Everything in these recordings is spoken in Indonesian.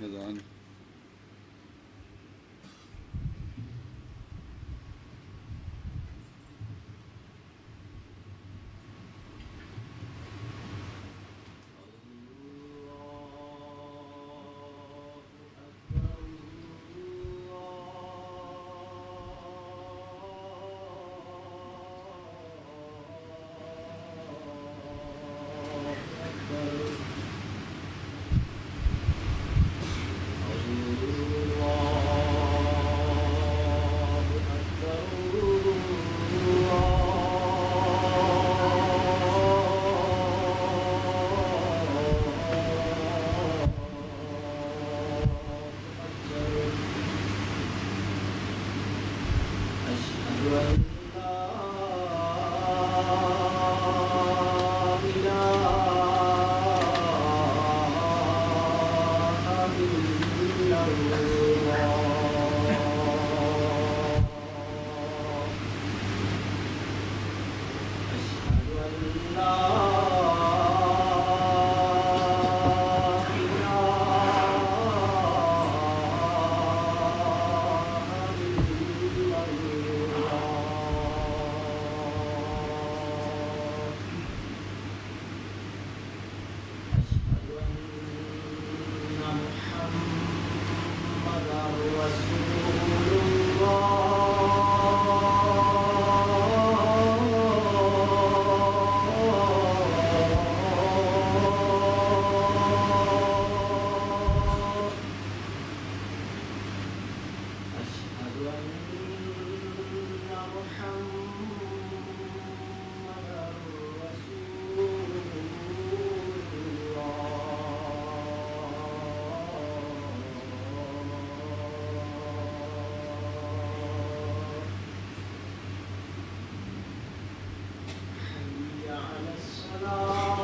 अज़ान अस्सलामु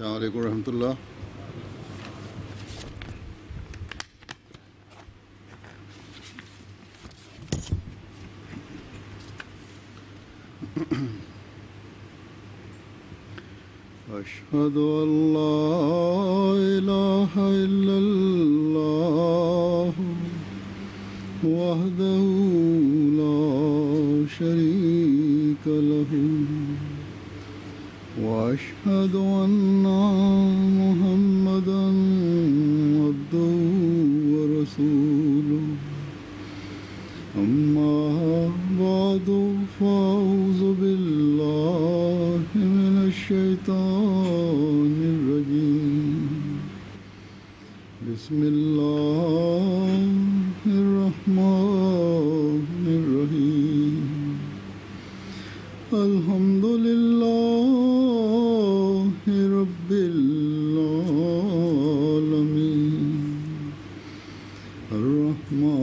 अलैकुम रहमतुल्लाह। अशहदु अल्ला इलाहा इल्लल्लाह वहदहू ला शरीक लहू वअशहदु अन्ना मुहम्मदन अब्दुहू व रसूलुहू अम्मा बअदु फ़अऊज़ु बिल्लाह الرحمن الرحيم الحمد لله رب العالمين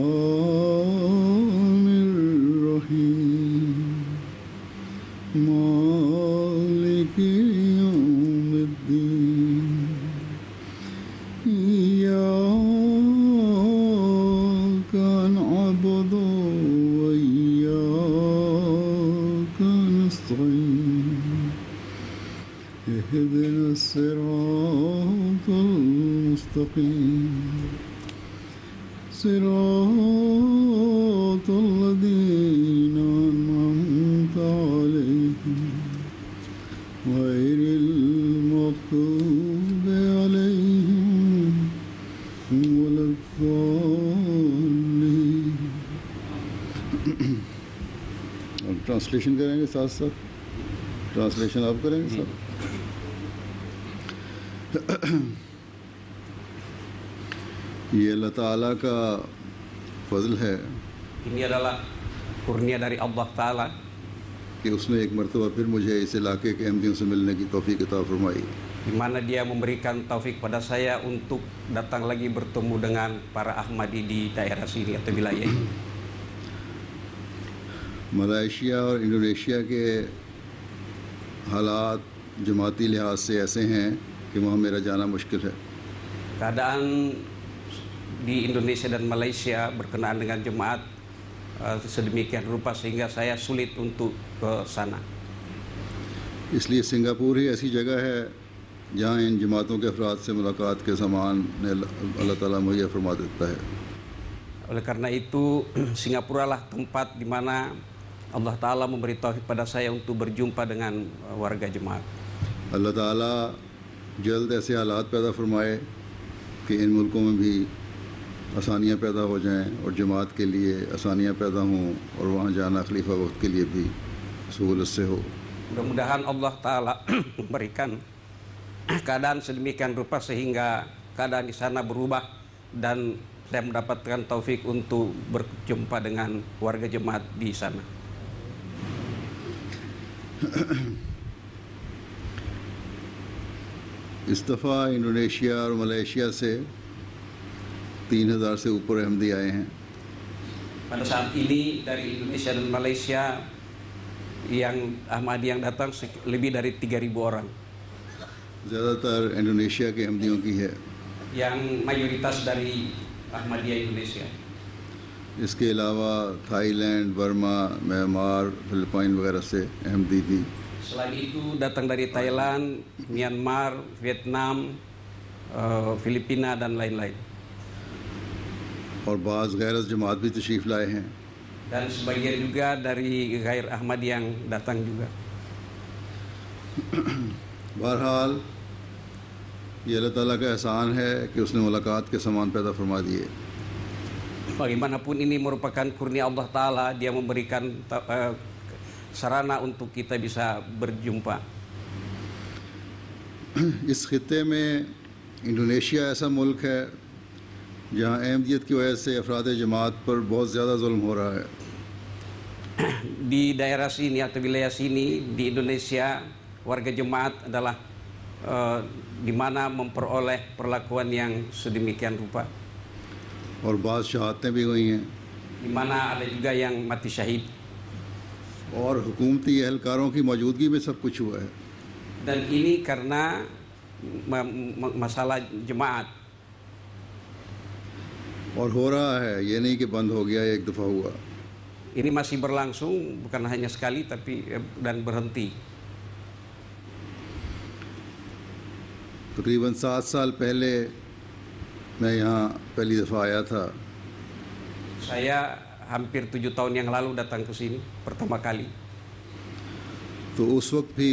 الرحمن الرحيم مالك يوم الدين إياك نعبد وإياك نستعين اهدنا الصراط المستقيم صراط الذين أنعمت عليهم غير المغضوب عليهم ولا الضالين. अब ट्रांसलेशन करेंगे साथ साथ ट्रांसलेशन आप करेंगे साथ. ये अल्लाह ताला का फजल है Ini adalah kurnia dari Allah Ta'ala कि उसने एक मरतबा फिर मुझे इस इलाके के अहमदियों से मिलने की तौफीक अता फरमाई. di mana dia memberikan taufik pada saya untuk datang lagi bertemu dengan para Ahmadi di daerah sini atau wilayah ini. Malaysia और इंडोनेशिया के हालात जमाती लिहाज से ऐसे हैं कि वहाँ मेरा जाना मुश्किल है. Keadaan di Indonesia dan Malaysia berkenaan dengan jemaat sedemikian rupa sehingga saya sulit untuk ke sana. इसलिए सिंगापुर ही ऐसी जगह है जहाँ इन जमातों के अफराद से मुलाकात के सामान अल्लाह ताला मुहैया फरमा देता है. Oleh karena itu Singapura lah tempat di mana Allah Ta'ala memberi taufik pada saya untuk berjumpa dengan warga jemaat. अल्लाह ताला जल्द ऐसे हालात पैदा फरमाए कि इन मुल्कों में भी आसानियाँ पैदा हो जाएं और जमात के लिए आसानियाँ पैदा हों और वहाँ जाना खलीफा वक्त के लिए भी सहूलत से हो. Mudah-mudahan Allah Ta'ala memberikan keadaan sedemikian rupa sehingga keadaan di sana berubah dan saya mendapatkan taufik untuk berjumpa dengan warga jemaat di sana. इस दफ़ा इंडोनेशिया और मलेशिया से 3000 से ऊपर अहमदी आए हैं. Pada saat ini dari Indonesia dan Malaysia yang Ahmadi yang datang lebih dari 3.000 orang. ज़्यादातर इंडोनेशिया के अहमदियों की है. Yang mayoritas dari Ahmadiyah Indonesia. इसके अलावा थाईलैंड, बर्मा, म्यांमार, फिलिपाइन वगैरह से अहमदी भी. Selain itu datang dari Thailand, Myanmar, Vietnam, Filipina dan lain-lain. और बाज़ गैर जमात भी तशरीफ़ लाए हैं. Dan sebagian juga dari Ghair Ahmadi yang datang juga. बहरहाल ये अल्लाह ताला का एहसान है कि उसने मुलाकात के सामान पैदा फरमा दिए. Bagaimanapun ini merupakan kurnia Allah Ta'ala, dia memberikan sarana untuk kita bisa berjumpa. इस खित्ते में इंडोनेशिया ऐसा मुल्क है जहाँ अहमदियत की वजह से अफराद जमात पर बहुत ज़्यादा जुल्म हो रहा है. Di daerah sini atau wilayah sini di Indonesia warga jemaat adalah di mana memperoleh perlakuan yang sedemikian rupa. और बाज़ शहादतें भी हुई हैं. Di mana ada juga yang mati syahid. और हुकूमती एहलकारों की मौजूदगी में सब कुछ हुआ है. Dan ini karena masalah jemaat. और हो रहा है, ये नहीं कि बंद हो गया, एक दफ़ा हुआ. Ini masih berlangsung, bukan hanya sekali tapi dan berhenti. तकरीबन 7 साल पहले मैं यहाँ पहली दफ़ा आया था. Saya hampir 7 tahun yang lalu datang ke sini pertama kali. तो उस वक्त भी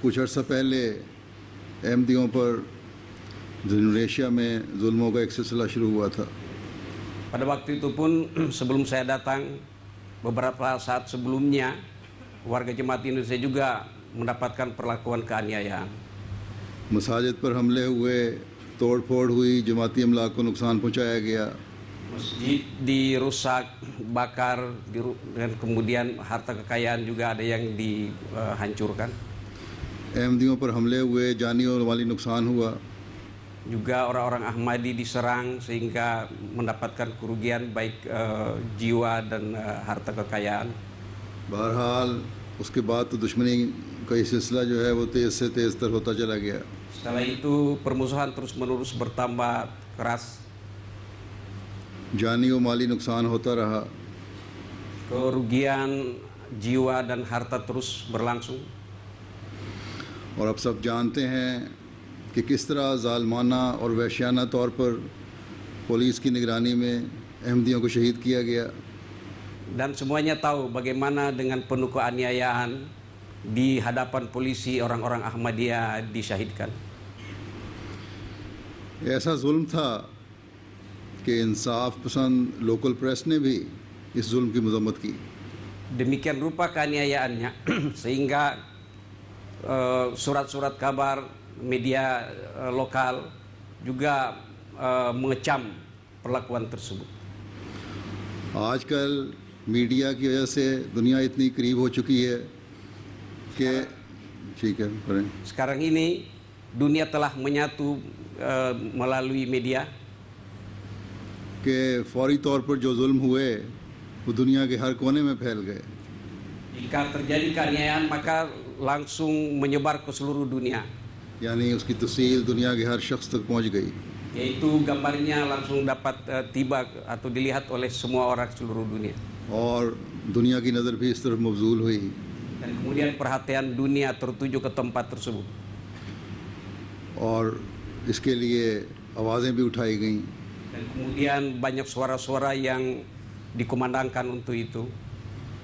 कुछ अर्सा पहले अहमदियों पर इंडोनेशिया में जुल्मों का एक सिलसिला शुरू हुआ था. Pada waktu itu pun sebelum saya datang, beberapa saat sebelumnya warga jemaat Indonesia juga mendapatkan perlakuan keaniayaan. मसाजिद पर हमले हुए, तोड़ फोड़ हुई, जमाती अमलाक को नुकसान पहुँचाया गया। Masjid dirusak, bakar, dan kemudian harta kekayaan juga ada yang dihancurkan. अहमदियों पर हमले हुए, जानी और माली नुकसान हुआ। Juga orang-orang Ahmadi diserang sehingga mendapatkan kerugian baik jiwa dan harta kekayaan. बहरहाल उसके बाद तो दुश्मनी का ये सिलसिला जो है वो तेज़ से तेज़ तर होता चला गया। Setelah itu permusuhan terus-menerus bertambah keras. जानी और माली नुकसान होता रहा। Kerugian jiwa dan harta terus berlangsung. और अब सब जानते हैं कि किस तरह ज़ालमाना और वहशियाना तौर पर पुलिस की निगरानी में अहमदियों को शहीद किया गया। Dan semuanya tahu bagaimana dengan penuh keaniayaan di hadapan polisi orang-orang Ahmadiyah disyahidkan. ऐसा जुल्म था कि इंसाफ पसंद लोकल प्रेस ने भी इस जुल्म की मजम्मत की। Demikian rupa keaniayaannya sehingga surat-surat kabar media lokal juga mengecam perlakuan tersebut. आजकल मीडिया की वजह से दुनिया इतनी करीब हो चुकी है कि ठीक है करें। Sekarang ini dunia telah menyatu melalui media. कि फौरी तौर पर जो जुल्म हुए वो दुनिया के हर कोने में फैल गए। Jika terjadi keaniayaan maka langsung menyebar ke seluruh dunia. यानी उसकी तफसील दुनिया के हर शख्स तक पहुंच गई। Yaitu gambarnya langsung dapat tiba atau dilihat oleh semua orang seluruh dunia. और दुनिया की नज़र भी इस तरफ मबजूल हुई। Dan kemudian perhatian dunia tertuju ke tempat tersebut. और इसके लिए आवाज़ें भी उठाई गईं। Dan kemudian banyak suara-suara yang dikumandangkan untuk itu.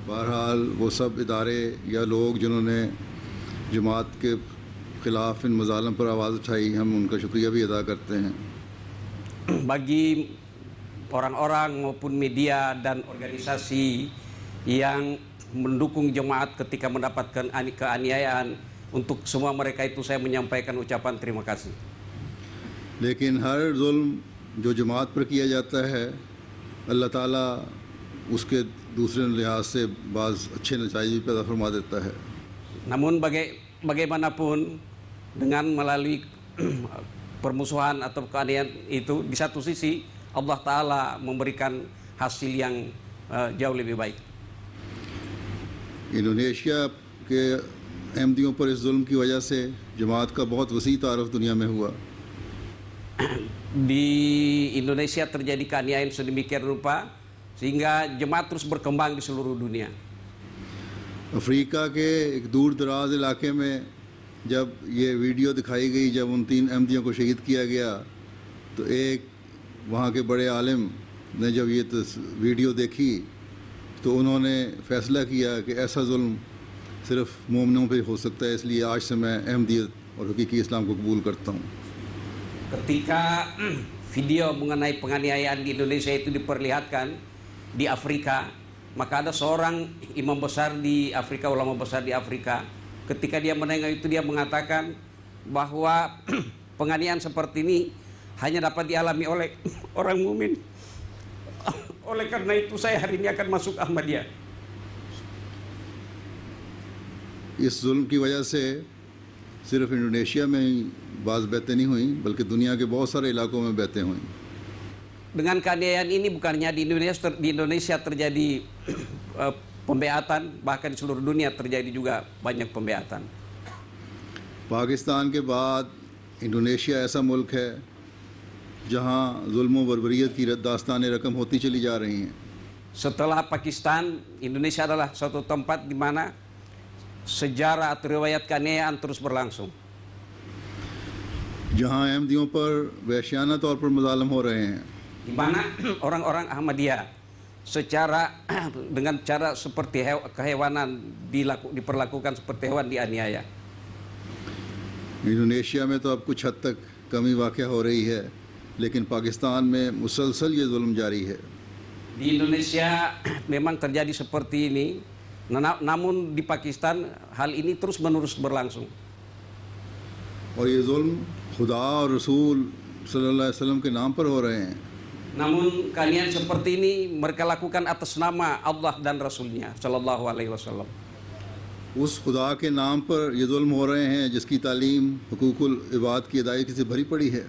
बहरहाल वो सब इदारे या लोग जिन्होंने जमात के ख़िलाफ़ इन मज़ालम पर आवाज़ उठाई, हम उनका शुक्रिया भी अदा करते हैं। Bagi orang-orang maupun media dan organisasi yang mendukung jemaat ketika mendapatkan keaniayaan, untuk semua mereka itu saya menyampaikan ucapan terima kasih. लेकिन हर जुल्म जो जमात पर किया जाता है अल्लाह ताला उसके दूसरे लिहाज से बाज़ अच्छे नतीजे भी पैदा फरमा देता है। Namun bagaimanapun dengan melalui permusuhan atau keaniayaan itu, di satu sisi Allah Ta'ala memberikan hasil yang jauh lebih baik. Indonesia के अहमदियों पर इस जुल्म की वजह से जमात का बहुत वसी तारफ़ दुनिया में हुआ। Di Indonesia terjadi keaniayaan sedemikian rupa sehingga jemaat terus berkembang di seluruh dunia. Africa के एक दूर दराज इलाके में जब ये वीडियो दिखाई गई, जब उन 3 अहमदियों को शहीद किया गया, तो एक वहाँ के बड़े आलिम ने जब ये वीडियो देखी तो उन्होंने फ़ैसला किया कि ऐसा जुल्म सिर्फ़ मोमिनों पे हो सकता है, इसलिए आज से मैं अहमदियत और हकीकी इस्लाम को कबूल करता हूँ। Ketika video mengenai penganiayaan di Indonesia itu diperlihatkan di Afrika, maka ada seorang imam besar di Afrika, ulama besar di Afrika, ketika dia mendengar itu dia mengatakan bahwa penganiayaan seperti ini hanya dapat dialami oleh orang mukmin. Oleh karena itu saya hari ini akan masuk Ahmadiyah. इस जुल्म की वजह से सिर्फ इंडोनेशिया में ही बाज़ बैतें नहीं हुई, बल्कि दुनिया के बहुत सारे इलाकों में बैतें हुई। Dengan keaniayaan ini bukannya di Indonesia terjadi pembeatan, bahkan di seluruh dunia terjadi juga banyak pembeatan. Pakistan के बाद इंडोनेशिया ऐसा मुल्क है जहाँ जुल्म व बर्बरियत की दास्तानें रकम होती चली जा रही हैं। Setelah Pakistan, Indonesia adalah suatu tempat di mana sejarah atau riwayat keaniayaan terus berlangsung. जहाँ अहमदियों पर वहशियाना तौर पर मज़ालम हो रहे हैं, Di mana orang-orang Ahmadiyah secara dengan cara seperti kehewanan diperlakukan seperti hewan, dianiaya. Indonesia में तो अब कुछ हद तक कमी वाक़या हो रही है, लेकिन पाकिस्तान में मुसलसल ये जुल्म जारी है। Di Indonesia memang terjadi seperti ini, namun di Pakistan hal ini terus-menerus berlangsung. और ये जुल्म खुदा और रसूल सल्लल्लाहु अलैहि वसल्लम के नाम पर हो रहे हैं, Namun keaniayaan seperti ini mereka lakukan atas nama Allah dan Rasulnya Shallallahu Alaihi Wasallam. उस खुदा के नाम पर ये जुल्म हो रहे हैं जिसकी तालीम हुकूकुल इबाद की अदायगी से भरी पड़ी है।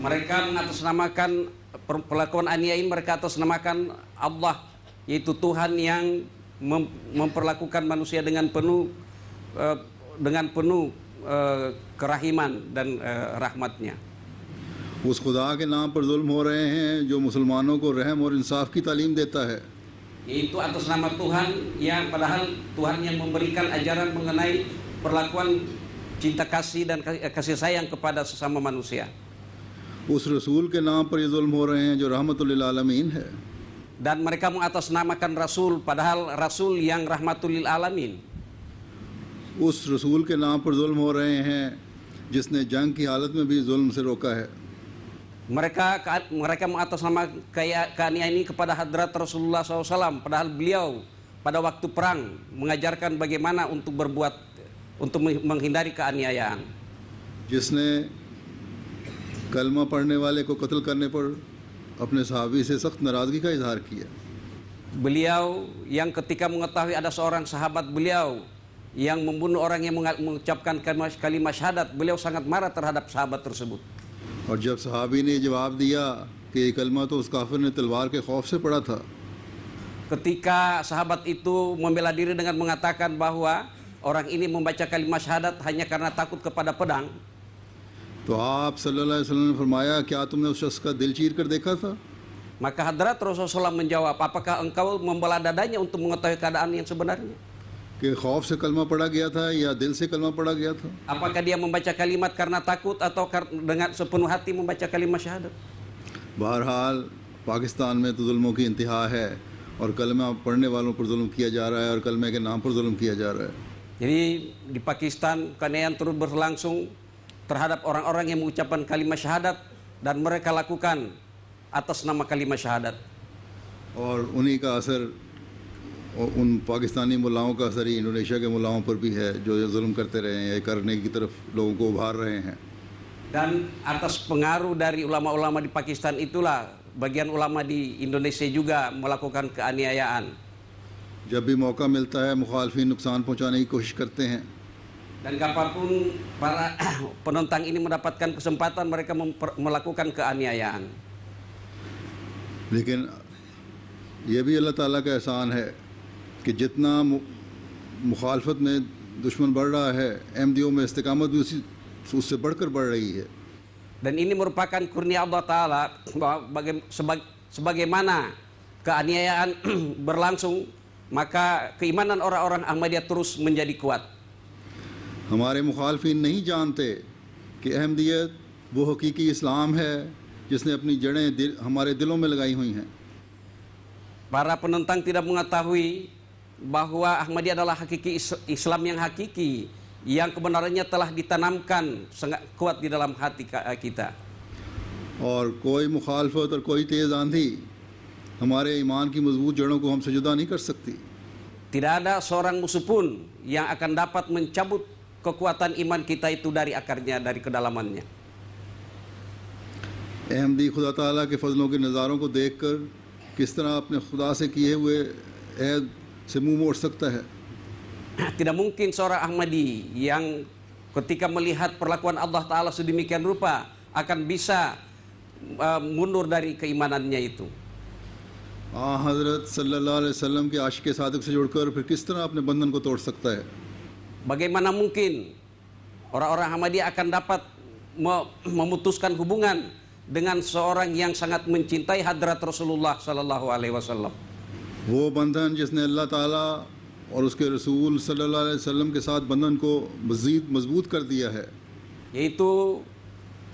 Mereka mengatasnamakan perlakuan aniaya ini, mereka atasnamakan Allah, yaitu Tuhan yang memperlakukan manusia dengan penuh kerahiman dan rahmatnya. उस खुदा के नाम पर जुल्म हो रहे हैं जो मुसलमानों को रहम और इंसाफ की तालीम देता है। Yaitu atas nama Tuhan yang padahal Tuhan yang memberikan ajaran mengenai perlakuan cinta kasih dan kasih sayang kepada sesama manusia. उस रसूल के नाम पर ये जुल्म हो रहे हैं जो रहमतुल लिल आलमीन है। Dan mereka mengatasnamakan Rasul padahal Rasul yang rahmatul lil alamin. उस रसूल के नाम पर जुल्म हो रहे हैं जिसने जंग की हालत में भी जुल्म से रोका है। Mereka mengatasnamakan keaniayaan ini kepada hadrat Rasulullah SAW, padahal beliau pada waktu perang mengajarkan bagaimana untuk menghindari keaniayaan. जिसने कलमा पढ़ने वाले को कत्ल करने पर अपने सहाबी से सख्त नाराज़गी का इजहार किया। Beliau yang ketika mengetahui ada seorang sahabat beliau yang membunuh orang yang mengucapkan kalimat syahadat, beliau sangat marah terhadap sahabat tersebut. और जब सहाबी ने जवाब दिया कि ये कलमा तो उस काफिर ने तलवार के खौफ से पढ़ा था, Ketika sahabat itu membela diri dengan mengatakan bahwa orang ini membaca kalimat syahadat hanya karena takut kepada pedang, तो आप सल्लल्लाहु अलैहि वसल्लम ने फरमाया, क्या तुमने उस शख्स का दिल चीर कर देखा था? maka hadrat Rasulullah SAW menjawab, apakah engkau membelah dadanya untuk mengetahui keadaan yang sebenarnya? कि खौफ से कलमा पढ़ा गया था या दिल से कलमा पढ़ा गया था? Apakah dia membaca kalimat karena takut atau dengan sepenuh hati membaca kalimat syahadat? बहरहाल पाकिस्तान में तो जुल्मों की इंतहा है और कलमा पढ़ने वालों पर जुल्म किया जा रहा है और कलमे के नाम पर जुल्म किया जा रहा है। Jadi di Pakistan keaniayaan terus berlangsung terhadap orang-orang yang mengucapkan kalimat syahadat dan mereka lakukan atas nama kalimat syahadat. और उन्हीं का असर उन पाकिस्तानी मुल्लाओं का असर ही इंडोनेशिया के मुल्लाओं पर भी है जो ये जुल्म करते रहे हैं, ये करने की तरफ लोगों को उभार रहे हैं। Dan atas pengaruh dari ulama-ulama di Pakistan itulah bagian ulama di Indonesia juga melakukan keaniayaan. जब भी मौका मिलता है मुखालफिन नुकसान पहुंचाने की कोशिश करते हैं। Dan kapanpun para penentang ini mendapatkan kesempatan, mereka melakukan keaniayaan. लेकिन ये भी अल्लाह ताला का एहसान है कि जितना मुखालफत में दुश्मन बढ़ रहा है, अहमदियों में इस्तिकामत भी उससे बढ़कर बढ़ रही है। Dan ini merupakan kurnia Allah Ta'ala bahwa sebagaimana keaniayaan berlangsung, maka keimanan orang-orang Ahmadiyah terus menjadi kuat. हमारे मुखालफिन नहीं जानते कि अहमदियत वो हकीकी इस्लाम है जिसने अपनी जड़ें हमारे दिलों में लगाई हुई हैं। Para penentang tidak mengetahui bahwa Ahmadiyah adalah hakiki Islam yang hakiki, yang kebenarannya telah ditanamkan sangat kuat di dalam hati kita. और कोई मुखालफत और कोई तेज़ आंधी हमारे ईमान की मजबूत जड़ों को हमसे जुदा नहीं कर सकती। Tidak ada seorang musuh pun yang akan dapat mencabut kekuatan iman kita itu dari akarnya, dari kedalamannya. Ahmadi खुदा ताला के फजलों के नज़ारों को देखकर किस तरह अपने खुदा से किए हुए अहद से मुंह मोड़ सकता है? Tidak mungkin seorang Ahmadi yang ketika melihat perlakuan Allah Ta'ala sedemikian rupa akan bisa mundur dari keimanannya itu. हज़रत सल्लल्लाहु अलैहि वसल्लम के आशिक़ सादिक़ से जुड़कर फिर किस तरह अपने बंधन को तोड़ सकता है? Bagaimana mungkin orang-orang Ahmadiyah akan dapat memutuskan hubungan dengan seorang yang sangat mencintai hadrat Rasulullah Sallallahu Alaihi Wasallam? वो बंधन जिसने अल्लाह ताला और उसके रसूल सल्लल्लाहु अलैहि वसल्लम के साथ बंधन को मज़ीद मजबूत कर दिया है, yaitu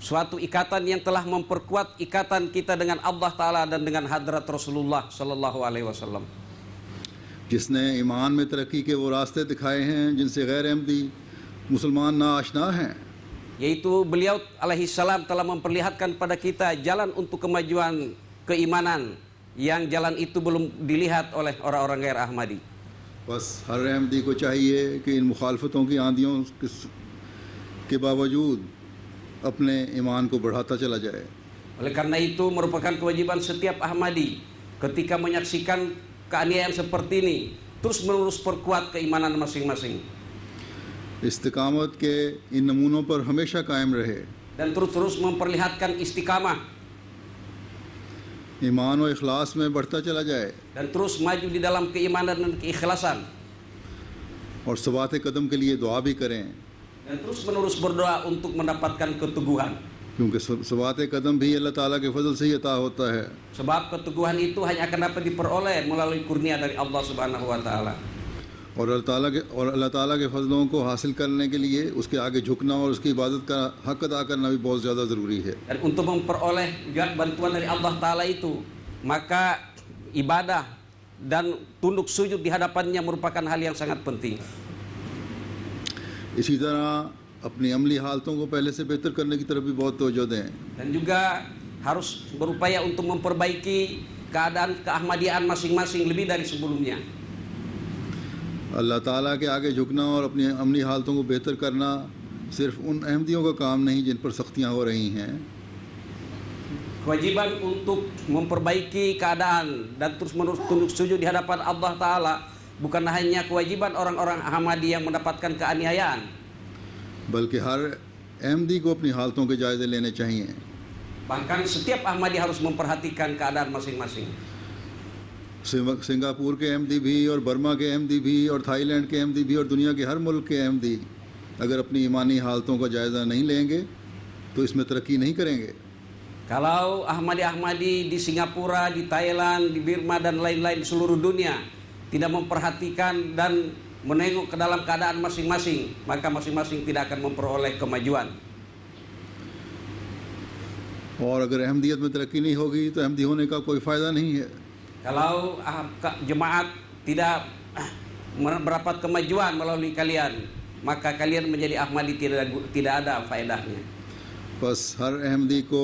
suatu ikatan yang telah memperkuat ikatan kita dengan Allah Ta'ala dan dengan hadrat Rasulullah Sallallahu Alaihi Wasallam. जिसने ईमान में तरक्की के वो रास्ते दिखाए हैं जिनसे गैर अहमदी मुसलमान नाआशना हैं, Yaitu beliau alaihi salam telah memperlihatkan pada kita jalan untuk kemajuan keimanan yang jalan itu belum dilihat oleh orang-orang gair Ahmadi. बस हर अहमदी को चाहिए कि इन मुखालफतों की आंधियों के बावजूद अपने ईमान को बढ़ाता चला जाए। Oleh karena itu merupakan kewajiban setiap Ahmadi ketika menyaksikan keaniayaan seperti ini terus menerus perkuat keimanan masing-masing इस्तिकामत के इन नमूनों पर हमेशा कायम रहे। dan terus-terus memperlihatkan istiqamah ईमान और इखलास में बढ़ता चला जाए dan terus maju di dalam keimanan dan keikhlasan और सबात कदम के लिए दुआ भी करें, dan terus menerus berdoa untuk mendapatkan keteguhan. क्योंकि सबात कदम भी अल्लाह ताला के फजल से ही अता होता है। Sebab keteguhan itu hanya akan dapat diperoleh melalui kurnia dari Allah Subhanahu wa taala. और अल्लाह ताला के फजलों को हासिल करने के लिए उसके आगे झुकना और उसकी इबादत का हक अदा करना भी बहुत ज़्यादा ज़रूरी है। Dan untuk memperoleh bantuan dari Allah taala itu, maka ibadah dan tunduk sujud di hadapannya merupakan hal yang sangat penting. इसी तरह अपनी अमली हालतों को पहले से बेहतर करने की तरफ भी बहुत तवज्जो दें। Dan juga harus berupaya untuk memperbaiki keadaan keahmadian masing-masing lebih dari sebelumnya. अल्लाह ताला के आगे झुकना और अपनी अमली हालतों को बेहतर करना सिर्फ उन अहमदियों का काम नहीं जिन पर सख्तियाँ हो रही हैं। Kewajiban untuk memperbaiki keadaan dan terus-menerus tunduk sujud di hadapan Allah taala bukan hanya kewajiban orang-orang Ahmadi yang mendapatkan keaniayaan, बल्कि हर अहमदी को अपनी हालतों के जायज़े लेने चाहिए। bahkan सetiap Ahmadi harus memperhatikan keadaan masing-masing. Singapore के अहमदी भी और बर्मा के अहमदी भी और थाईलैंड के अहमदी भी और दुनिया के हर मुल्क के अहमदी अगर अपनी ईमानी हालतों का जायज़ा नहीं लेंगे तो इसमें तरक्की नहीं करेंगे। Kalau Ahmadi-Ahmadi di Singapura, di Thailand, di Burma dan lain-lain di seluruh dunia tidak memperhatikan dan menengok ke dalam keadaan masing-masing, maka masing-masing tidak akan memperoleh kemajuan. और अगर अहमदियत में तरक्की नहीं होगी तो अहमदी होने का कोई फ़ायदा नहीं है। Kalau jemaat tidak mendapat kemajuan melalui kalian, maka kalian menjadi Ahmadi tidak ada faedahnya. बस हर अहमदी को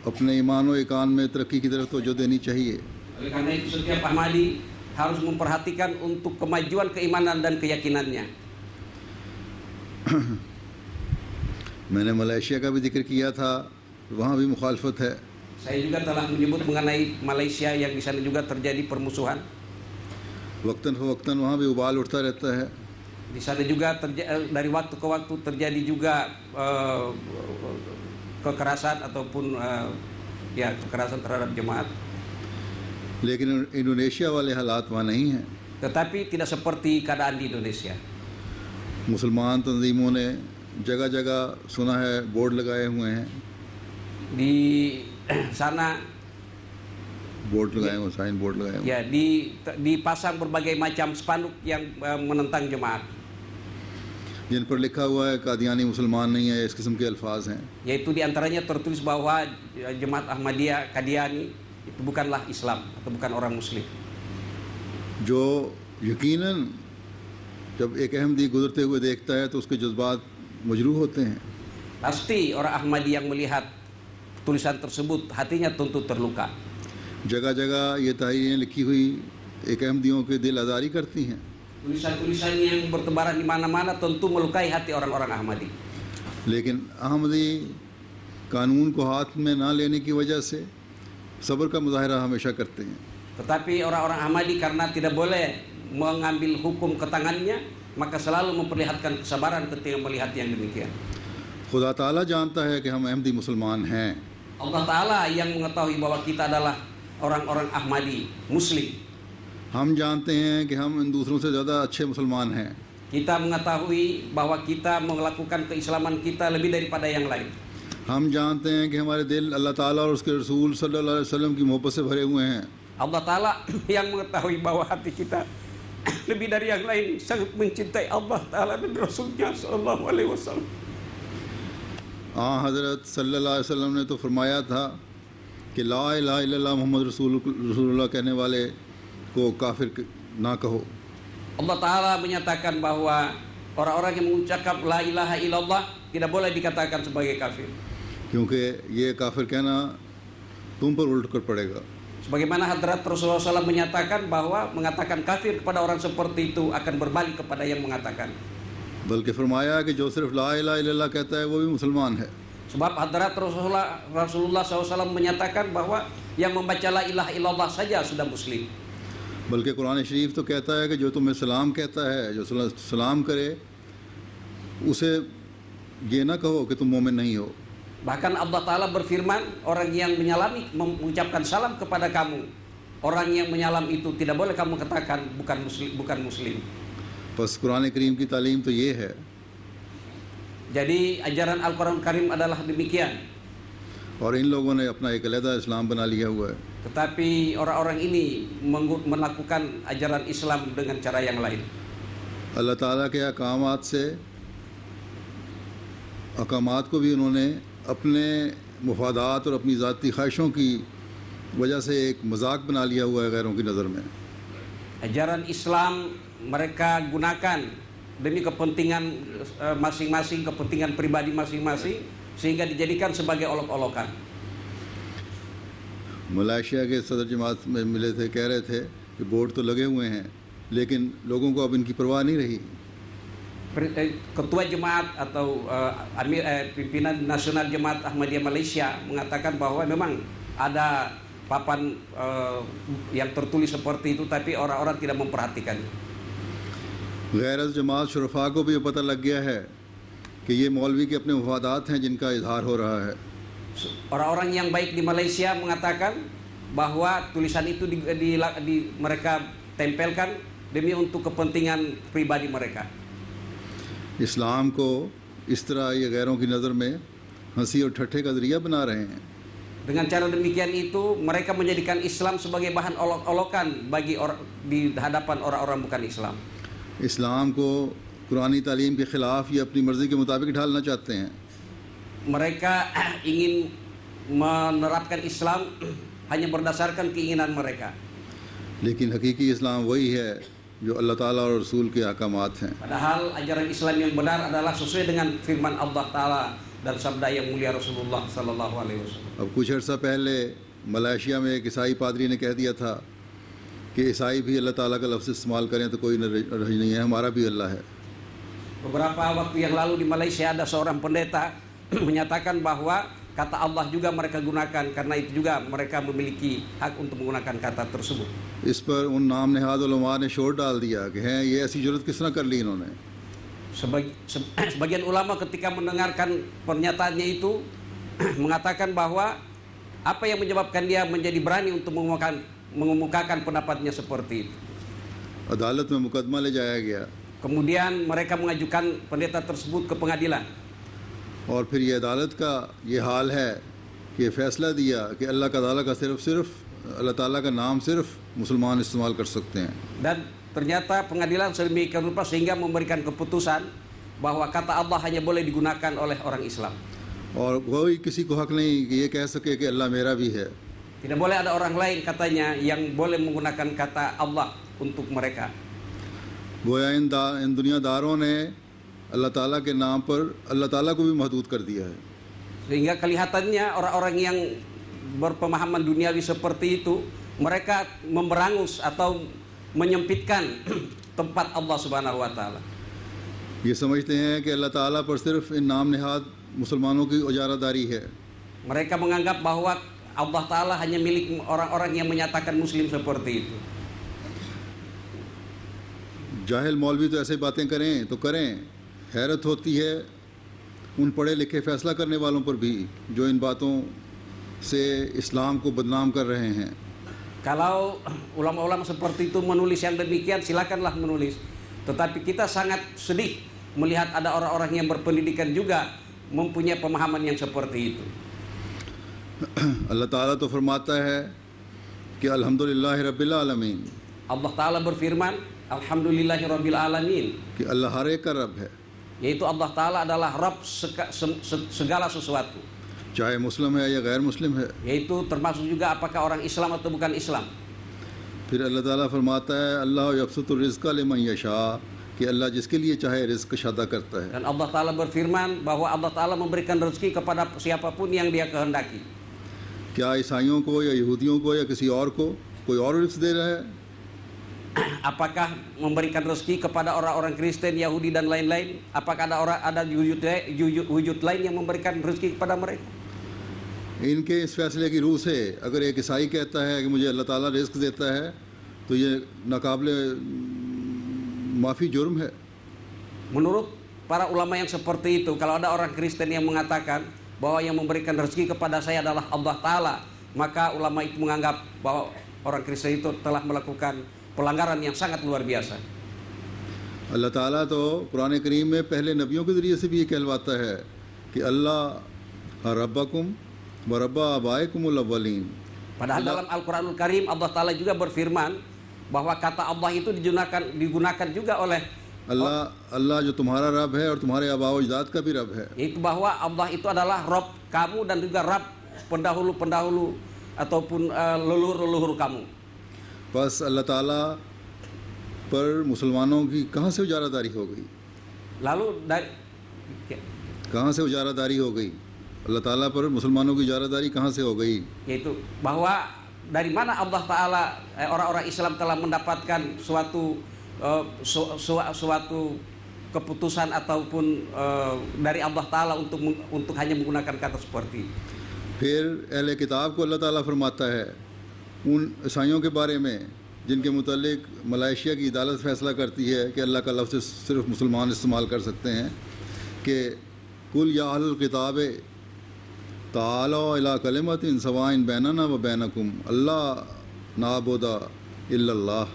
अपने ईमान व इकान में तरक्की की तरफ तवज्जो देनी चाहिए। Oleh karena itu setiap Ahmadi harus memperhatikan untuk kemajuan keimanan dan keyakinannya. मैंने मलेशिया का भी जिक्र किया था, वहाँ भी मुखालफत है। Saya juga telah menyebut mengenai Malaysia yang di sana juga terjadi permusuhan. वक्तन फ़वक्तन वहाँ भी उबाल उठता रहता है। Di sana juga dari waktu ke waktu terjadi juga kekerasan ataupun ya kekerasan terhadap jemaat. लेकिन इंडोनेशिया वाले हालात वहाँ नहीं हैं। Tetapi tidak seperti keadaan di Indonesia. मुसलमान तंजीमों ने जगह जगह सुना है बोर्ड लगाए हुए हैं। Di sana बोर्ड लगाए हुए, साइन बोर्ड लगाए हुए। ya dipasang berbagai macam spanduk yang menentang jemaat, जिन पर लिखा हुआ है कादियानी मुसलमान नहीं है, इस किस्म के अल्फाज हैं। yaitu diantaranya tertulis bahwa jemaat Ahmadiyah Qadiani itu bukanlah Islam atau bukan orang Muslim. जो यकीनन जब एक अहमदी गुजरते हुए देखता है तो उसके जज्बात मजरूह होते हैं। Pasti orang Ahmadi yang melihat tulisan tersebut hatinya tentu terluka. जगह जगह ये तहरीरें लिखी हुई एक अहमदियों के दिल आज़ारी करती हैं। Tulisan-tulisan yang bertebaran di mana-mana tentu melukai hati orang-orang Ahmadi. लेकिन अहमदी कानून को हाथ में ना लेने की वजह से सब्र का मुजाहरा हमेशा करते हैं। Tetapi orang-orang Ahmadi karena tidak boleh mengambil hukum ke tangannya, maka selalu memperlihatkan kesabaran ketika melihat yang demikian. खुदा ताला जानता है कि हम अहमदी मुसलमान हैं। Allah Ta'ala yang mengetahui bahwa kita adalah orang-orang Ahmadi Muslim. हम जानते हैं कि हम इन दूसरों से ज़्यादा अच्छे मुसलमान हैं। Kita mengetahui bahwa kita melakukan keislaman kita lebih daripada yang lain. हम जानते हैं कि हमारे दिल अल्लाह ताला और उसके रसूल सल्लल्लाहु अलैहि वसल्लम की मोहब्बत से भरे हुए हैं। Allah Ta'ala yang mengetahui bahwa hati kita lebih dari yang lain sangat mencintai Allah Ta'ala dan Rasulnya Sallallahu Alaihi Wasallam. हज़रत सल्लल्लाहु अलैहि वसल्लम ने तो फरमाया था कि ला इलाहा इल्लल्लाह मोहम्मद रसूलुल्लाह कहने वाले को काफिर ना कहो। Allah Ta'ala menyatakan bahwa orang-orang yang mengucapkan la ilaha illallah tidak boleh dikatakan sebagai kafir. क्योंकि ये काफिर कहना तुम पर उल्ट कर पड़ेगा। Sebagaimana Hadrat Rasulullah SAW menyatakan bahwa mengatakan kafir kepada orang seperti itu akan berbalik kepada yang mengatakan. बल्कि फरमाया कि जो सिर्फ ला इलाहा इल्लल्लाह कहता है वो भी मुसलमान है। Sebab hadrat Rasulullah SAW menyatakan bahwa yang membaca la ilaha illallah saja sudah muslim. बल्कि कुरान शरीफ तो कहता है कि जो तुम्हें सलाम कहता है, जो सलाम करे, उसे ये ना कहो कि तुम मोमिन नहीं हो। Bahkan Allah Ta'ala berfirman, orang yang menyalami mengucapkan salam kepada kamu, orang yang menyalam itu tidak boleh kamu katakan bukan muslim. बस कुरान करीम की तालीम तो ये है। Jadi ajaran Al-Quran Karim adalah demikian. और इन लोगों ने अपना एक अलग इस्लाम बना लिया हुआ है। Tetapi orang-orang ini melakukan ajaran Islam dengan cara yang lain. अल्लाह ताला के अहकामात से अहकामात को भी उन्होंने अपने मुफादात और अपनी ज़ाती ख्वाहिशों की वजह से एक मजाक बना लिया हुआ है गैरों की नज़र में। Ajaran Islam mereka gunakan demi kepentingan masing-masing, kepentingan pribadi masing-masing, sehingga dijadikan sebagai olok-olokan. Malaysia के सदर जमात में मिले थे, कह रहे थे कि बोर्ड तो लगे हुए हैं लेकिन लोगों को अब इनकी परवाह नहीं रही। Ketua Jemaat atau pimpinan nasional Jemaat Ahmadiyah Malaysia mengatakan bahwa memang ada papan yang tertulis seperti itu, tapi orang-orang tidak memperhatikannya. गैर जमात शुरफा को भी पता लग गया है कि ये मौलवी के अपने मुफादात हैं जिनका इजहार हो रहा है। Orang-orang yang baik di Malaysia mengatakan bahwa tulisan itu mereka tempelkan demi untuk kepentingan pribadi mereka. इस्लाम को इस तरह ये गैरों की नज़र में हंसी और ठट्ठे का ज़रिया बना रहे हैं। Dengan cara demikian itu mereka menjadikan Islam sebagai bahan olok-olokan di hadapan orang-orang bukan Islam. इस्लाम को कुरानी तालीम के ख़िलाफ़ ये अपनी मर्ज़ी के मुताबिक ढालना चाहते हैं। Mereka ingin menerapkan Islam hanya berdasarkan keinginan mereka. लेकिन हकीकी इस्लाम वही है जो अल्लाह ताला और रसूल के अहकामात हैं। Padahal ajaran Islam yang benar adalah sesuai dengan firman Allah Ta'ala dan sabda yang mulia Rasulullah Sallallahu Alaihi Wasallam. अब कुछ अर्सा पहले मलेशिया में एक ईसाई पादरी ने कह दिया था कि ईसाई भी अल्लाह ताला का लफ्ज़ इस्तेमाल करें तो कोई हर्ज नहीं है, हमारा भी अल्लाह है। Beberapa waktu yang lalu di Malaysia ada seorang pendeta menyatakan bahwa kata Allah juga mereka gunakan, karena itu juga mereka memiliki hak untuk menggunakan kata tersebut. इस पर उन नाम नेहाद उलमा ने शोर डाल दिया कि हैं ये ऐसी जरूरत किस तरह कर ली इन्होंने। Sebagian ulama ketika mendengarkan pernyataannya itu mengatakan bahwa apa yang menyebabkan dia menjadi berani untuk mengemukakan pendapatnya seperti itu. अदालत में मुकदमा ले जाया गया Kemudian mereka mengajukan pendeta tersebut ke pengadilan. और फिर ये अदालत का ये हाल है कि फैसला दिया कि अल्लाह ताला का सिर्फ अल्लाह ताला का नाम सिर्फ मुसलमान इस्तेमाल कर सकते हैं। Dan ternyata pengadilan sedemikian rupa sehingga memberikan keputusan bahwa kata Allah hanya boleh digunakan oleh orang Islam. और कोई किसी को हक नहीं कि ये कह सके कि अल्लाह मेरा भी है। Tidak boleh ada orang lain katanya yang boleh menggunakan kata Allah untuk mereka. गोया इन दुनियादारों ने अल्लाह ताला के नाम पर अल्लाह ताला को भी महदूद कर दिया है। Sehingga kelihatannya orang-orang yang berpemahaman duniawi seperti itu mereka memberangus atau menyempitkan tempat Allah Subhanahu wa taala. ये समझते हैं कि अल्लाह ताला पर सिर्फ इन नाम नेहाद मुसलमानों की उजारादारी है। Mereka menganggap bahwa Allah Ta'ala hanya milik orang-orang yang menyatakan muslim seperti itu. जाहिल मौलवी तो ऐसे बातें करें तो करें, हैरत होती है उन पढ़े लिखे फैसला करने वालों पर भी जो इन बातों से इस्लाम को बदनाम कर रहे हैं। Kalau ulama-ulama seperti itu menulis yang demikian, silakanlah menulis. Tetapi kita sangat sedih melihat ada orang-orang yang berpendidikan juga mempunyai pemahaman yang seperti itu. अल्लाह ताला तो फरमाता है कि अल्हम्दुलिल्लाह रब्बिल आलमीन। Allah Ta'ala berfirman, Alhamdulillahi Rabbil Alamin, कि अल्लाह हर एक का रब है, yaitu Allah Ta'ala adalah Rabb segala sesuatu, चाहे मुस्लिम है या गैर मुस्लिम है। yaitu termasuk juga apakah orang Islam atau bukan Islam. फिर अल्लाह ताला फरमाता है अल्लाह यब्सुतुर रिज़्क़ लिमन यशा, कि अल्लाह जिसके लिए चाहे रिज़्क़ शादा करता है। Dan Allah Ta'ala berfirman bahwa Allah Ta'ala memberikan rezeki kepada siapapun yang dia kehendaki. क्या ईसाइयों को या यहूदियों को या किसी और को कोई और रिज़्क़ दे रहा है? apakah memberikan rezeki kepada orang-orang Kristen, Yahudi dan lain-lain? Apakah ada wujud lain yang memberikan rezeki kepada mereka? इनके इस फैसले की रूह से अगर एक ईसाई कहता है कि मुझे अल्लाह ताला रिस्क देता है तो ये नाकाबिले माफ़ी जुर्म है। Menurut para ulama yang seperti itu, kalau ada orang Kristen yang mengatakan bahwa yang memberikan rezeki kepada saya adalah Allah Ta'ala, maka ulama itu menganggap bahwa orang Kristen itu telah melakukan pelanggaran yang sangat luar biasa. अल्लाह ताला तो कुरान करीम में पहले नबियों के ज़रिए से भी ये कहलवाता है कि अल्लाह रब्बकुम व रब्बा आबाइकुमुल अव्वलीन। Padahal dalam Al-Quranul Karim Allah Ta'ala juga berfirman bahwa kata Allah itu digunakan juga oleh अल्लाह जो तुम्हारा रब है और तुम्हारे आबा व अजदाद का भी रब है। Yaitu bahwa Allah itu adalah Rob kamu dan juga Rab pendahulu-pendahulu ataupun leluhur-leluhur kamu. बस अल्लाह ताला पर मुसलमानों की कहाँ से उजारादारी हो गई? Lalu dari कहाँ से उजारादारी हो गई? अल्लाह ताला पर मुसलमानों की उजारादारी कहाँ से हो गई? yaitu bahwa dari mana Allah Ta'ala orang-orang Islam telah mendapatkan suatu keputusan ataupun dari Allah Ta'ala untuk hanya menggunakan kata seperti itu. फिर अहले किताब को अल्लाह ताला फरमाता है उन ईसाइयों के बारे में जिनके मुतालिक मलाइशिया की अदालत फ़ैसला करती है कि अल्लाह का लफ्ज़ सिर्फ मुसलमान इस्तेमाल कर सकते हैं कि कुल या अहलुल किताब तालो इला कलिमतिन सवाइन बैनना व बैनकुम अल्लाह नाबुदा इल्लल्लाह।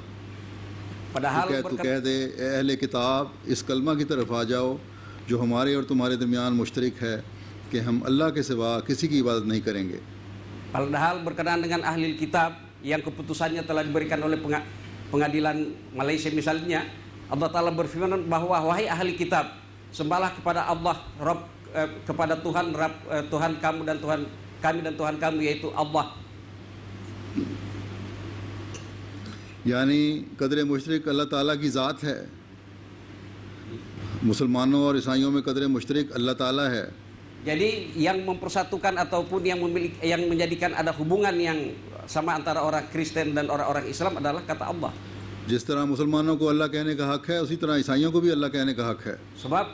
Padahal तू कह दे अहले किताब इस कलमा की तरफ आ जाओ जो हमारे और तुम्हारे दरमियान मुश्तरक है कि हम अल्लाह के सिवा किसी की इबादत नहीं करेंगे। Padahal berkenaan dengan ahli kitab yang keputusannya telah diberikan oleh pengadilan Malaysia misalnya, Allah Ta'ala berfirman bahwa wahai ahli kitab, sembahlah kepada Allah kepada Tuhan Tuhan kamu dan Tuhan kami dan Tuhan kamu, yaitu Allah. यानी कदर मुशतरक अल्लाह ताला की ज़ात है। मुसलमानों और ईसाइयों में कदर मुशतरक अल्लाह ताला है। Jadi yang mempersatukan ataupun yang menjadikan ada hubungan yang sama antara orang Kristen dan orang-orang Islam adalah kata Allah. जिस तरह मुसलमानों को अल्लाह कहने का हक है उसी तरह ईसाइयों को भी अल्लाह कहने का हक है। Sebab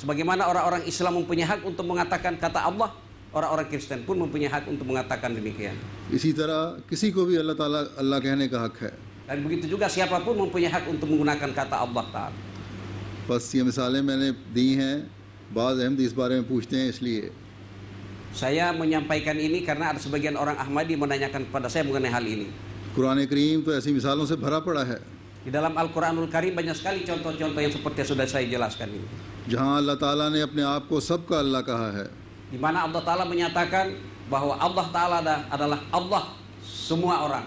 sebagaimana orang-orang Islam mempunyai hak untuk mengatakan kata Allah, orang-orang Kristen pun mempunyai hak untuk mengatakan demikian. इसी तरह किसी को भी अल्लाह ताला अल्लाह कहने का हक है। Dan begitu juga siapapun mempunyai hak untuk menggunakan kata Allah Ta'ala. बस ये मिसालें मैंने दी हैं, बाज़ अहमदी इस बारे में पूछते हैं इसलिए। Saya menyampaikan ini karena ada sebagian orang Ahmadi menanyakan kepada saya mengenai hal ini. Quran करीम तो ऐसी मिसालों से भरा पड़ा है Di dalam Al-Quranul Karim banyak sekali contoh-contoh yang seperti yang sudah saya jelaskan ini. जहाँ अल्लाह ताला ने अपने आप को सबका अल्लाह कहा है, Di mana Allah Ta'ala menyatakan bahwa Allah Ta'ala adalah Allah semua orang.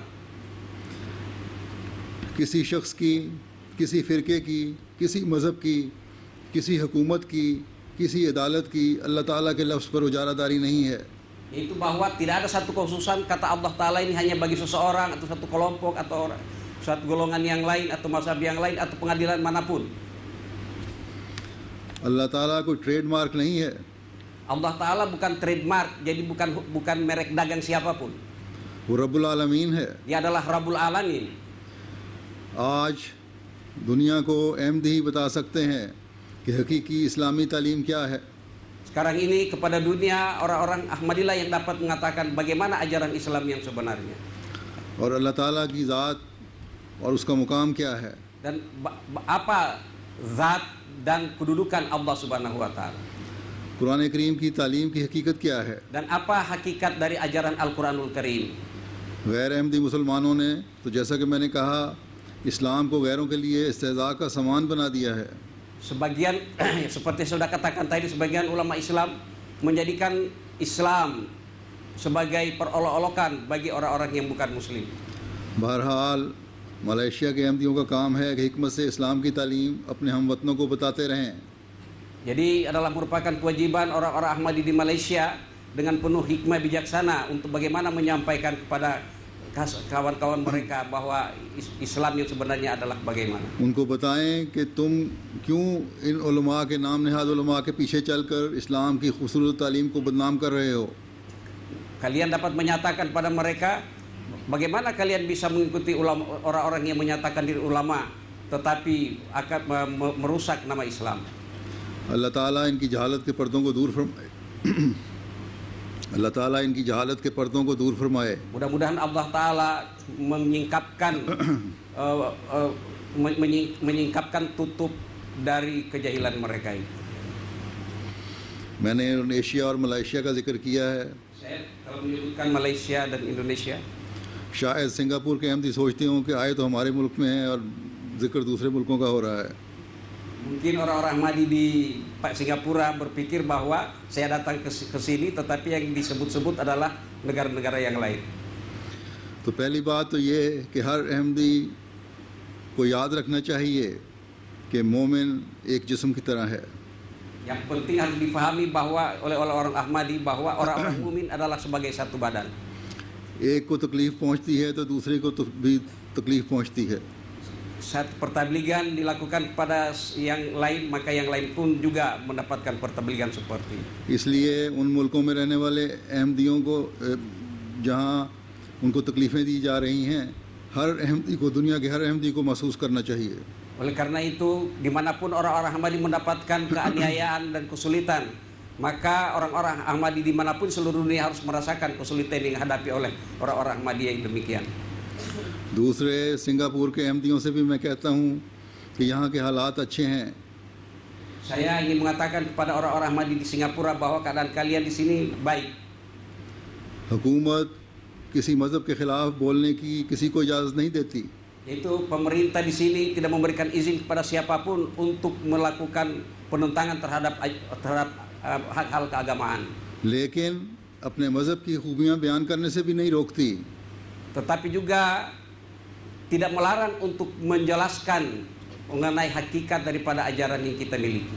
किसी शख्स की, किसी फ़िरके की, किसी मज़हब की, किसी हुकूमत की, किसी अदालत की अल्लाह ताला के लफ्ज़ पर उजारादारी नहीं है। Yaitu bahwa tidak ada satu kekhususan kata Allah Ta'ala ini hanya bagi seseorang atau satu kelompok atau suatu golongan yang lain atau mazhab yang lain atau pengadilan manapun. अल्लाह ताला कोई ट्रेडमार्क नहीं है। Allah Ta'ala bukan trademark, jadi bukan merek dagang siapapun. वो रब्बुल आलमीन है। Dia adalah Rabbul Alamin. आज दुनिया को अहमदी ही बता सकते हैं कि हकीकी इस्लामी तालीम क्या है। Sekarang ini kepada dunia orang-orang Ahmadillah yang dapat mengatakan bagaimana ajaran Islam yang sebenarnya. और अल्लाह ताला की ज़ात और उसका मुकाम क्या है। Dan apa zat dan kedudukan Allah Subhanahu wa Ta'ala. Quran करीम की तालीम की हकीकत क्या है। Dan apa hakikat dari ajaran Al-Quranul Karim. गैर अहमदी मुसलमानों ने तो जैसा कि मैंने कहा इस्लाम को गैरों के लिए इस्तेज़ा का सामान बना दिया है। Sebagian seperti sudah katakan tadi, sebagian ulama Islam menjadikan Islam sebagai perolok-olokan bagi orang-orang yang bukan muslim. बहरहाल मलेशिया के अहमदियों का काम है कि हिकमत से इस्लाम की तालीम अपने हमवतनों को बताते रहें। Jadi adalah merupakan kewajiban orang-orang Ahmadi di Malaysia dengan penuh hikmah bijaksana untuk bagaimana menyampaikan kepada kawan-kawan mereka bahwa Islam yang sebenarnya adalah bagaimana. उनको बताएं कि तुम क्यों इन उलमा के नाम नहाद उलमा के पीछे चलकर इस्लाम की खूबसूरत तालीम को बदनाम कर रहे हो। Kalian dapat menyatakan pada mereka Bagaimana kalian bisa mengikuti orang-orang yang menyatakan diri ulama tetapi akan merusak nama Islam? अल्लाह ताला इनकी जहालत के पर्दों को दूर फरमाए अल्लाह ताला इनकी जहालत के पर्दों को दूर फरमाए। Mudah-mudahan Allah Ta'ala menyingkapkan menyingkapkan tutup dari kejahilan mereka itu. मैंने इंडोनेशिया और मलेशिया का जिक्र किया है। Saya kalau menyebutkan Malaysia dan Indonesia, शायद सिंगापुर के अहमदी सोचते हों कि आए तो हमारे मुल्क में है और जिक्र दूसरे मुल्कों का हो रहा है। mungkin orang-orang Ahmadi di Singapura berpikir bahwa saya datang ke sini tetapi yang disebut-sebut adalah negara-negara yang lain. तो पहली बात तो ये कि हर अहमदी को याद रखना चाहिए कि मोमिन एक जिस्म की तरह है। Yang penting harus difahami bahwa oleh orang Ahmadi bahwa orang-orang mukmin adalah sebagai satu badan. एक को तकलीफ़ पहुंचती है तो दूसरे को भी तकलीफ़ पहुंचती है। Saat pertabligan dilakukan kepada yang lain, maka yang lain pun juga mendapatkan pertabligan seperti itu. इसलिए उन मुल्कों में रहने वाले अहमदियों को जहां उनको तकलीफ़ें दी जा रही हैं, हर अहमदी को, दुनिया के हर अहमदी को महसूस करना चाहिए। Oleh karena itu, dimanapun orang-orang Ahmadi mendapatkan keaniayaan dan kesulitan, maka orang-orang Ahmadi dimanapun seluruh dunia harus merasakan kesulitan yang dihadapi oleh orang-orang Ahmadi yang demikian. दूसरे सिंगापुर के अहमदियों से भी मैं कहता हूँ कि यहाँ के हालात अच्छे हैं। Saya ingin mengatakan kepada orang-orang Ahmadi di Singapura bahwa keadaan kalian di sini baik. हुकूमत किसी मज़हब के ख़िलाफ़ बोलने की किसी को इजाज़त नहीं देती। Itu pemerintah di sini tidak memberikan izin kepada siapapun untuk melakukan penentangan terhadap hal-hal keagamaan. लेकिन अपने मज़हब की खूबियाँ बयान करने से भी नहीं रोकती। Tetapi juga tidak melarang untuk menjelaskan mengenai hakikat daripada ajaran yang kita miliki.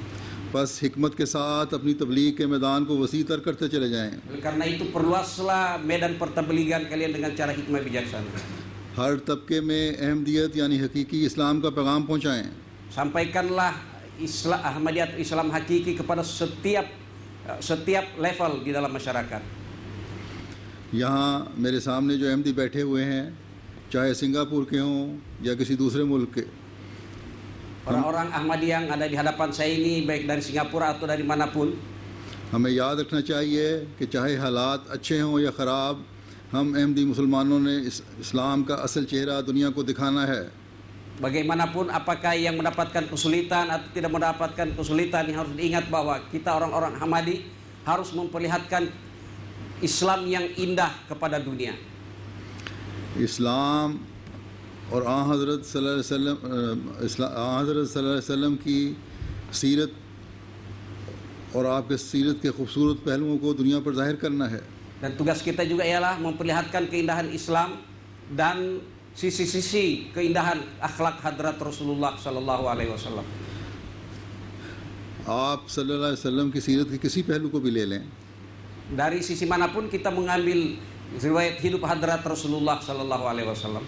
बस हिकमत के साथ अपनी तबलीग के मैदान को वसीतर करते चले जाएं। Oleh karena itu perluaslah medan pertabligan kalian dengan cara hikmah bijaksana. हर तबके में अहमदियत यानी हकीकी इस्लाम का पैगाम पहुँचाएँ। Sampaikanlah Islam Ahmadiyat Islam hakiki kepada setiap level di dalam masyarakat. यहाँ मेरे सामने जो अहमदी बैठे हुए हैं, चाहे सिंगापुर के हों या किसी दूसरे मुल्क के, Orang-orang Ahmadi yang ada di hadapan saya ini baik dari Singapura atau dari manapun, हमें याद रखना चाहिए कि चाहे हालात अच्छे हों या ख़राब, हम अहमदी मुसलमानों ने इस्लाम का असल चेहरा दुनिया को दिखाना है। bagaimanapun apakah yang mendapatkan kesulitan atau tidak mendapatkan kesulitan, yang harus diingat bahwa kita orang-orang Ahmadi harus memperlihatkan Islam yang indah kepada dunia. इस्लाम और हज़रत सल्लल्लाहु अलैहि वसल्लम की सीरत और आपके सीरत के खूबसूरत पहलुओं को दुनिया पर ज़ाहिर करना है। Dan tugas kita juga ialah memperlihatkan keindahan Islam dan sisi-sisi keindahan akhlak hadrat Rasulullah Sallallahu Alaihi Wasallam. आप सल्लल्लाहु अलैहि वसल्लम की सीरत के किसी पहलू को भी ले लें, Dari sisi manapun kita mengambil riwayat hidup hadrat Rasulullah Sallallahu Alaihi Wasallam.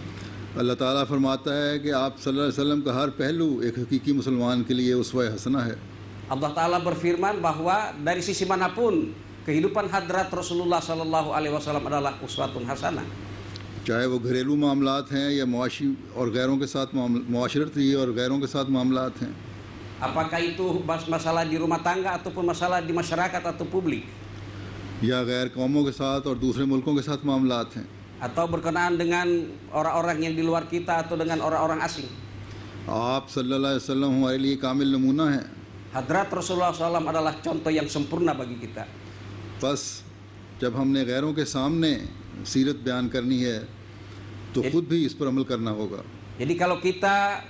अल्लाह ताला फरमाता है कि आप सल्लल्लाहु अलैहि वसल्लम का हर पहलू एक हकीकी मुसलमान के लिए उसवा हसना है। Allah Ta'ala berfirman bahwa dari sisi manapun kehidupan hadrat Rasulullah Sallallahu Alaihi Wasallam adalah uswatun hasanah. चाहे वो घरेलू मामलात हैं या मुआशी और गैरों के साथ मुआशरती और गैरों के साथ मामलात हैं, Apakah itu masalah di rumah tangga ataupun masalah di masyarakat atau publik, या गैर कौमों के साथ और दूसरे मुल्कों के साथ मामलात हैं, atau berkenaan dengan orang-orang yang di luar kita atau dengan orang-orang asing. आप सल्लल्लाहु अलैहि वसल्लम हमारे लिए कामिल नमूना हैं। Hadrat Rasulullah SAW adalah contoh yang sempurna bagi kita. बस जब हमने गैरों के सामने सीरत बयान करनी है तो खुद भी इस पर अमल करना होगा। Jadi kalau kita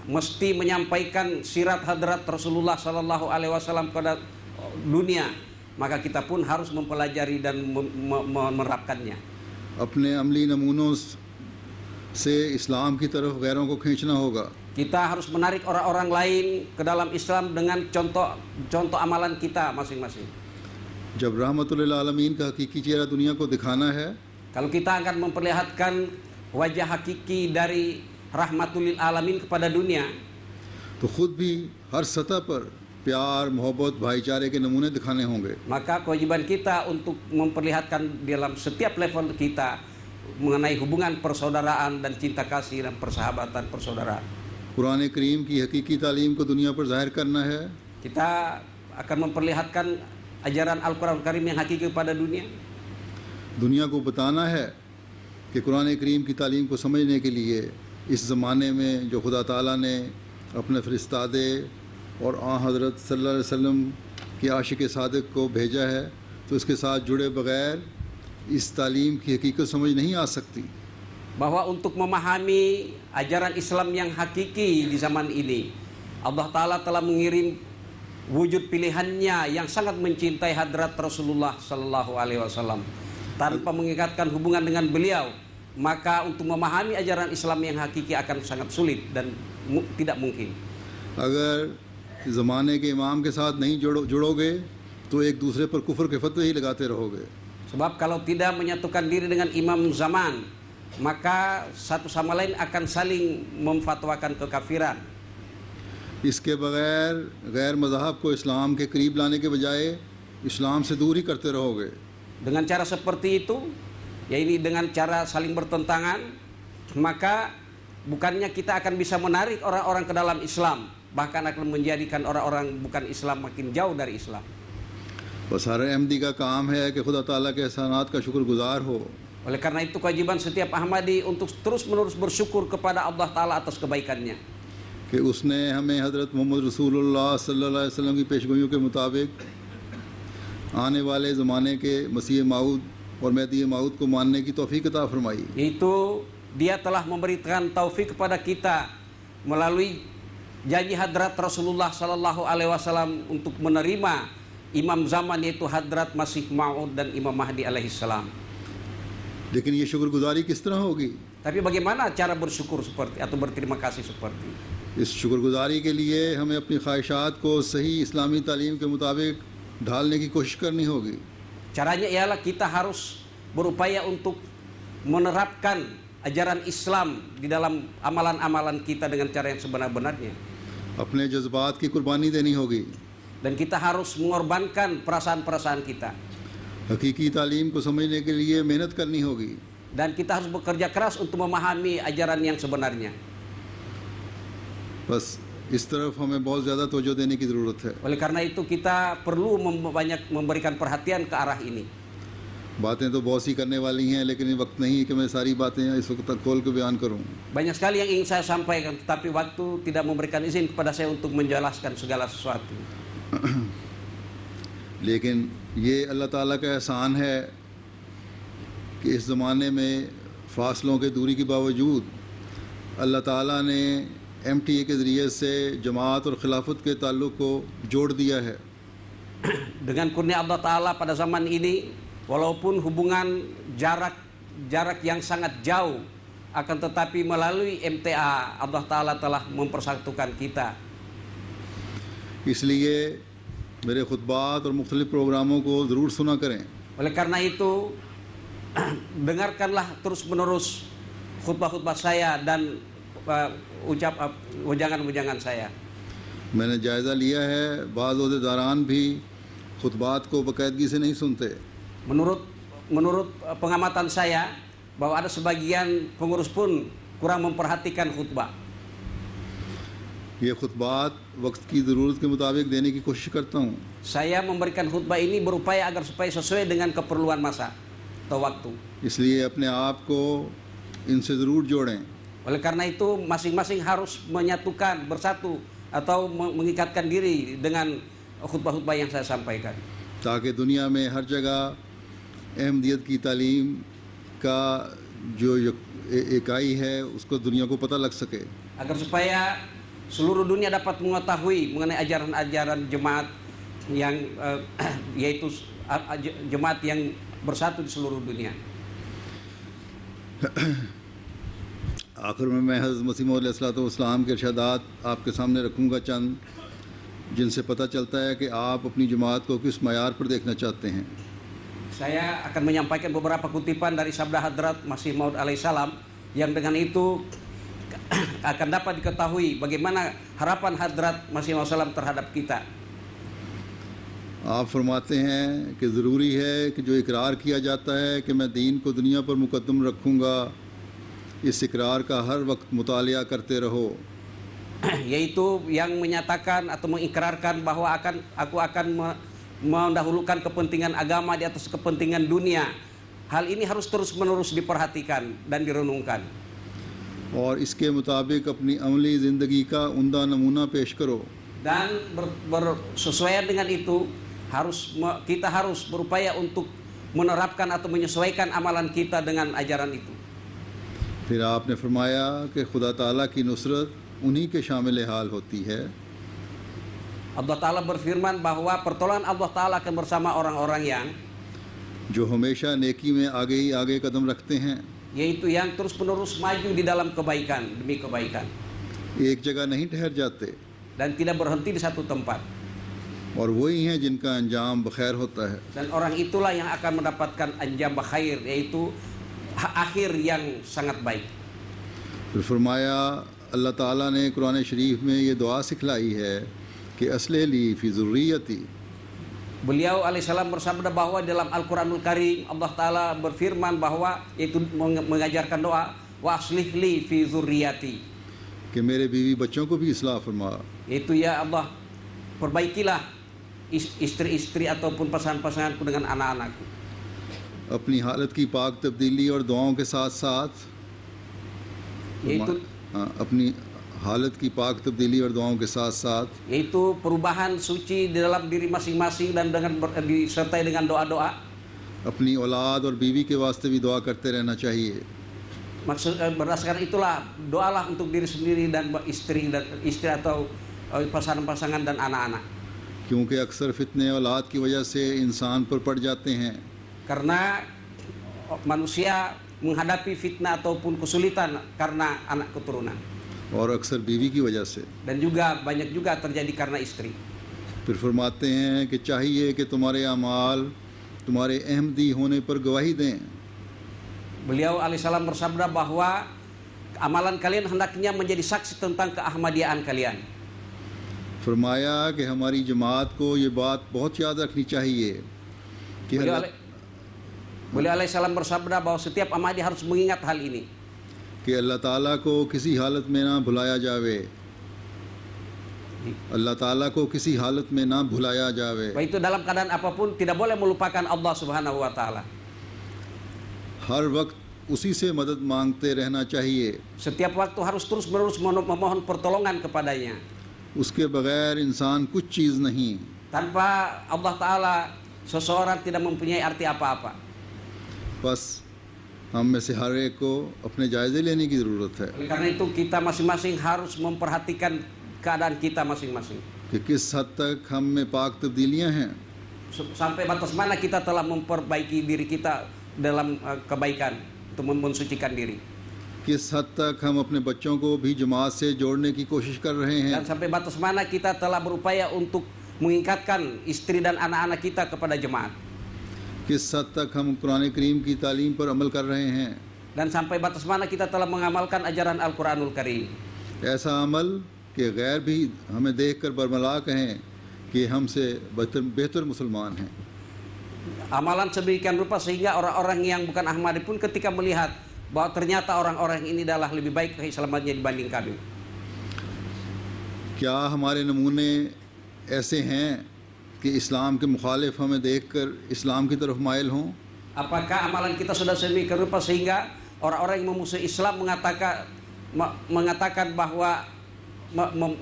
mesti menyampaikan sirat hadrat Rasulullah Sallallahu Alaihi Wasallam kepada dunia, maka kita pun harus mempelajari dan menerapkannya. अपने अमली नमूनों से इस्लाम की तरफ गैरों को खींचना होगा। Kita harus menarik orang-orang lain ke dalam Islam dengan contoh amalan kita masing-masing. जब रहमतुल लिल आलमीन का हकीकी चेहरा दुनिया को दिखाना है, Kalau kita akan memperlihatkan wajah hakiki dari rahmatul lil alamin kepada dunia, तो खुद भी हर सतह पर प्यार, मोहब्बत, भाईचारे के नमूने दिखाने होंगे। maka kewajiban kita untuk memperlihatkan dalam setiap level kita mengenai hubungan persaudaraan dan cinta kasih dan persahabatan persaudaraan. Quran करीम की हकीकी तालीम को दुनिया पर ज़ाहिर करना है। Kita akan memperlihatkan ajaran Al-Quran Karim yang hakiki kepada dunia. दुनिया को बताना है कि कुरान करीम की तालीम को समझने के लिए इस ज़माने में जो खुदा ताला ने अपने फ़रिश्तादे और हज़रत सल्लल्लाहु अलैहि वसल्लम के आशिक सादिक को भेजा है, तो इसके साथ जुड़े बग़ैर इस तालीम की हकीकत समझ नहीं आ सकती। Bahwa untuk memahami ajaran Islam yang hakiki di zaman ini, Allah Ta'ala telah mengirim wujud pilihannya yang sangat mencintai hadrat Rasulullah Sallallahu Alaihi Wasallam. Tanpa mengikatkan hubungan dengan beliau, maka untuk memahami ajaran Islam yang hakiki akan sangat sulit dan tidak mungkin. अगर ज़माने के इमाम के साथ नहीं जुड़ोगे तो एक दूसरे पर कुफ्र के फतवे ही लगाते रहोगे। Sebab kalau tidak menyatukan diri dengan imam zaman, maka satu sama lain akan saling memfatwakan kekafiran. इसके बगैर गैर मज़हब को इस्लाम के करीब लाने के बजाय इस्लाम से दूर ही करते रहोगे। Dengan cara seperti itu, yaitu dengan cara saling bertentangan, maka bukannya kita akan bisa menarik orang-orang ke dalam Islam, bahkan akan menjadikan orang-orang bukan Islam makin jauh dari Islam. बस हर अहमदी का काम है कि खुदा ताला के एहसानात का शुक्रगुजार हो। Oleh karena itu kewajiban setiap Ahmadi untuk terus-menerus bersyukur kepada Allah Ta'ala atas kebaikannya. कि उसने हमें हज़रत मोहम्मद रसूलुल्लाह सल्लल्लाहु अलैहि वसल्लम की पेशगोइयों के मुताबिक आने वाले ज़माने के मसीह माऊद और मेहदी माऊद को मानने की तौफीक अता फरमाई। Itu dia telah memberikan taufik kepada kita melalui janji hadrat Rasulullah Sallallahu Alaihi Wasallam untuk menerima imam zaman, yaitu hadrat Masih Maud dan Imam Mahdi alaihi salam. लेकिन ये शुक्रगुजारी किस तरह होगी? Tapi bagaimana cara bersyukur seperti atau berterima kasih seperti? इस शुक्रगुजारी के लिए हमें अपनी ख्वाहिशात को सही इस्लामी तालीम के मुताबिक ढालने की कोशिश करनी होगी। Caranya ialah kita harus berupaya untuk menerapkan ajaran Islam di dalam amalan-amalan kita dengan cara yang sebenar-benarnya. अपने जज्बात की कुर्बानी देनी होगी। Dan kita harus mengorbankan perasaan-perasaan kita. हकीकी तालीम को समझने के लिए मेहनत करनी होगी। Dan kita harus bekerja keras untuk memahami ajaran yang sebenarnya. बस इस तरफ हमें बहुत ज़्यादा तवज्जो देने की ज़रूरत है। Oleh karena itu kita perlu banyak memberikan perhatian ke arah ini. बातें तो बहुत सी करने वाली हैं, लेकिन वक्त नहीं कि मैं सारी बातें इस वक्त तक खोल के बयान करूं। Banyak sekali yang ingin saya sampaikan, tetapi waktu tidak memberikan izin kepada saya untuk menjelaskan segala sesuatu. लेकिन ये अल्लाह ताला का एहसान है कि इस ज़माने में फ़ासलों के दूरी के बावजूद अल्लाह ताला ने MTA के ज़रिए से जमात और खिलाफत के ताल्लुक़ को जोड़ दिया है। Dengan kurnia Allah Ta'ala pada zaman ini, walaupun hubungan jarak yang sangat jauh, akan tetapi melalui MTA Allah Ta'ala telah mempersatukan kita. इसलिए मेरे खुतबात और मुख्तलिफ़ प्रोग्रामों को ज़रूर सुना करें। Oleh karena itu, dengarkanlah terus-menerus khutbah-khutbah saya dan ujangan-ujangan saya. मैंने जायज़ा लिया है, बाज़ ओहदेदारान भी खुतबात को बाकायदगी से नहीं सुनते। Menurut pengamatan saya, bahwa ada sebagian pengurus pun kurang memperhatikan khutbah. ये खुतबात वक्त की ज़रूरत के मुताबिक देने की कोशिश करता हूँ। Saya memberikan khutbah ini berupaya agar supaya sesuai dengan keperluan masa atau waktu. इसलिए अपने आप को इनसे ज़रूर जोड़ें। Oleh karena itu masing-masing harus menyatukan, bersatu atau mengikatkan diri dengan khutbah-khutbah yang saya sampaikan. ताकि दुनिया में हर जगह अहमदियत की तालीम का जो इकाई है उसको दुनिया को पता लग सके। Agar supaya seluruh dunia dapat mengetahui mengenai ajaran-ajaran jemaat yang yaitu jemaat yang bersatu di seluruh dunia. आखिर में मैं हज़रत मसीह मौद अलैहिस्सलाम के इरशादात आपके सामने रखूँगा, चंद जिनसे पता चलता है कि आप अपनी जमात को किस मयार पर देखना चाहते हैं। Saya akan menyampaikan beberapa kutipan dari sabda Hadrat Masih Maud alaihissalam yang dengan itu akan dapat diketahui bagaimana harapan Hadrat Masih Maud terhadap kita. आप फरमाते हैं कि ज़रूरी है कि जो इकरार किया जाता है कि मैं दीन को दुनिया पर मुकद्दम रखूँगा, इस इकरार का हर वक्त मुतालिया करते रहो। Yaitu yang menyatakan atau mengikrarkan bahwa aku akan mendahulukan kepentingan agama di atas kepentingan dunia. Hal ini harus terus-menerus diperhatikan dan direnungkan. और इसके मुताबिक अपनी अमली ज़िंदगी का उम्दा नमूना पेश करो। Dan bersesuaian dengan itu kita harus berupaya untuk menerapkan atau menyesuaikan amalan kita dengan ajaran itu. फिर आपने फरमाया कि खुदा ताला की नुसरत उन्हीं के शामिल हाल होती है Allah Ta'ala berfirman bahwa pertolongan Allah Ta'ala akan bersama orang-orang yang जो हमेशा नेकी में आगे ही आगे कदम रखते हैं, yaitu yang terus-menerus maju di dalam kebaikan demi kebaikan एक जगह नहीं ठहर जाते, dan tidak berhenti di satu tempat. और वही हैं जिनका अंजाम बखैर होता है। Dan orang itulah yang akan mendapatkan anjam khair, yaitu akhir yang sangat baik. फिर फरमाया अल्लाह ताला ने कुरान शरीफ में ये दुआ सिखलाई है कि असले ली फ़ी ज़ुर्रियती। Beliau alaihissalam bersabda bahwa dalam Al-Quranul Karim Allah Ta'ala berfirman bahwa itu mengajarkan doa wa aslih li fi zurriyati, कि मेरे बीवी बच्चों को भी इसलाह फरमा। itu ya Allah, perbaikilah istri-istri ataupun pasangan-pasanganku dengan anak-anakku. अपनी हालत की पाक तब्दीली और दुआओं के साथ साथ Yaitu अपनी हालत की पाक तब्दीली और दुआओं के साथ साथ yaitu perubahan suci di dalam diri masing-masing dan disertai dengan doa-doa. अपनी औलाद और बीवी के वास्ते भी दुआ करते रहना चाहिए। Berdasarkan itulah doalah untuk diri sendiri dan istri atau pasangan-pasangan dan anak-anak. क्योंकि अक्सर फितने औलाद की वजह से इंसान पर पड़ जाते हैं। Karena manusia menghadapi fitnah ataupun kesulitan karena anak keturunan. और अक्सर बीवी की वजह से। Dan juga banyak juga terjadi karena istri. फिर फरमाते हैं कि चाहिए कि तुम्हारे अमाल तुम्हारे अहमदी होने पर गवाही दें। Beliau alaihissalam bersabda bahwa amalan kalian hendaknya menjadi saksi tentang keahmadiaan kalian. फरमाया कि हमारी जमात को ये बात बहुत याद रखनी चाहिए कि Beliau alaihissalam bersabda bahwa setiap Ahmadi harus mengingat hal ini. कि अल्लाह ताला को किसी हालत में ना भुलाया जावे, अल्लाह ताला को किसी हालत में ना भुलाया जावे। Bahwa itu dalam keadaan apapun tidak boleh melupakan Allah Subhanahu wa taala. हर वक्त उसी से मदद मांगते रहना चाहिए। Setiap waktu harus terus-menerus memohon pertolongan kepadanya. उसके बगैर इंसान कुछ चीज़ नहीं। Tanpa Allah Ta'ala seseorang tidak mempunyai arti apa-apa. बस हम में से हर एक को अपने जायज़े लेने की ज़रूरत है Oleh karena itu kita masing-masing harus memperhatikan keadaan kita masing-masing. कि किस हद तक हम में पाक तब्दीलियाँ हैं, Sampai batas mana kita telah memperbaiki diri kita dalam kebaikan untuk mensucikan diri. किस हद तक हम अपने बच्चों को भी जमात से जोड़ने की कोशिश कर रहे हैं, Dan sampai batas mana kita telah berupaya untuk mengikatkan istri dan anak-anak kita kepada jemaat. किस हद तक हम कुरान करीम की तालीम पर अमल कर रहे हैं। Dan sampai batas mana kita telah mengamalkan ajaran Al-Quranul Karim. ऐसा अमल कि गैर भी हमें देखकर बरमला कहें कि हमसे बेहतर मुसलमान हैं। Amalan sedemikian rupa sehingga orang-orang yang bukan Ahmadi pun ketika melihat bahwa ternyata orang-orang ini adalah lebih baik keislamannya dibanding kami. क्या हमारे नमूने ऐसे हैं कि इस्लाम के मुखालिफ हमें देखकर इस्लाम की तरफ माइल हों? Apakah amalan kita sudah sedemikian rupa sehingga orang-orang yang memusuhi Islam mengatakan bahwa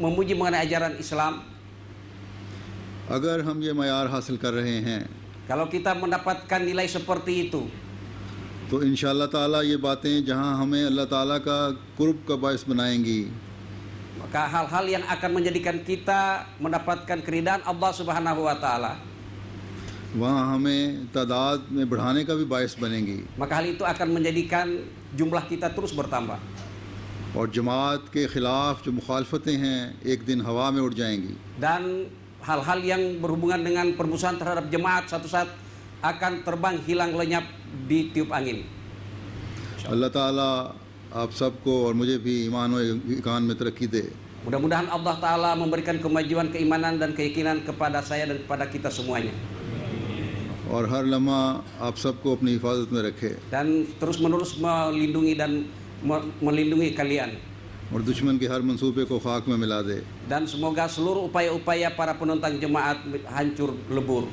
memuji mengenai ajaran Islam? अगर हम ये मयार हासिल कर रहे हैं Kalau kita mendapatkan nilai seperti itu, तो इंशाअल्लाह ताला ये बातें जहाँ हमें अल्लाह ताला का कुर्ब का बायस बनाएंगी, maka hal-hal yang akan menjadikan kita mendapatkan keridhaan Allah Subhanahu wa taala, वहाँ हमें तादाद में बढ़ाने का भी बायस बनेंगी। maka hal itu akan menjadikan jumlah kita terus bertambah. और जमात के ख़िलाफ़ जो मुखालफतें हैं एक दिन हवा में उड़ जाएंगी। Dan hal-hal yang berhubungan dengan permusuhan terhadap jemaat satu saat akan terbang hilang lenyap di tiup angin. अल्लाह ताला आप सबको और मुझे भी ईमान और ईकान में तरक्की दे। Mudah-mudahan Allah Ta'ala memberikan kemajuan keimanan dan keyakinan kepada saya dan kepada kita semuanya. और हर लम्हा आप सबको अपनी हिफाजत में रखे Dan terus-menerus melindungi dan melindungi kalian. और दुश्मन के हर मंसूबे को खाक में मिला दे. Dan semoga seluruh upaya-upaya para penentang jemaat hancur lebur.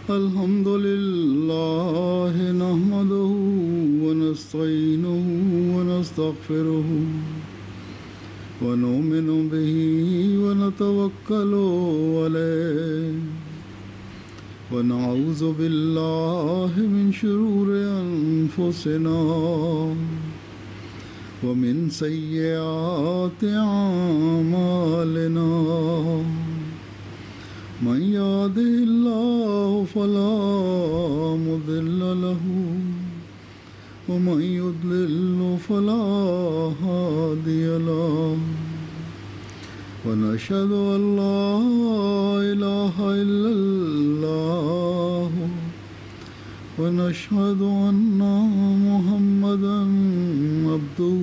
Alhamdulillah nahmaduhu wa nasta'inuhu wa nastaghfiruhu wa nu'minu bihi wa natawakkalu alayhi wa na'udzu billahi min shururi anfusina ومن سيئات أعمالنا من يهده الله فلا مضل له ومن يضلل فلا هادي له ونشهد أن لا إله إلا الله ونشهد أن محمدًا عبده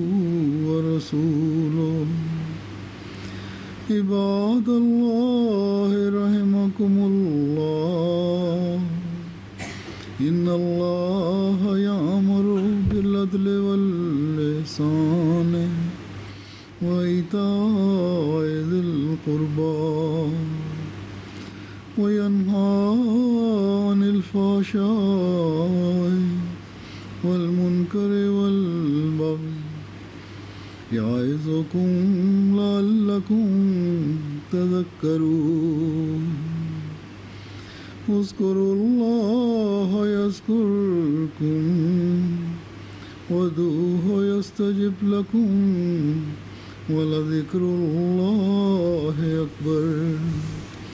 ورسوله عباد الله رحمكم الله إن الله يأمر بالعدل والإحسان وإيتاء ذي القربى وينهى عن الفحشاء والمنكر والبغي يعظكم لعلكم تذكرون اذكروا الله يذكركم وادعوه يستجب لكم ولذكر الله أكبر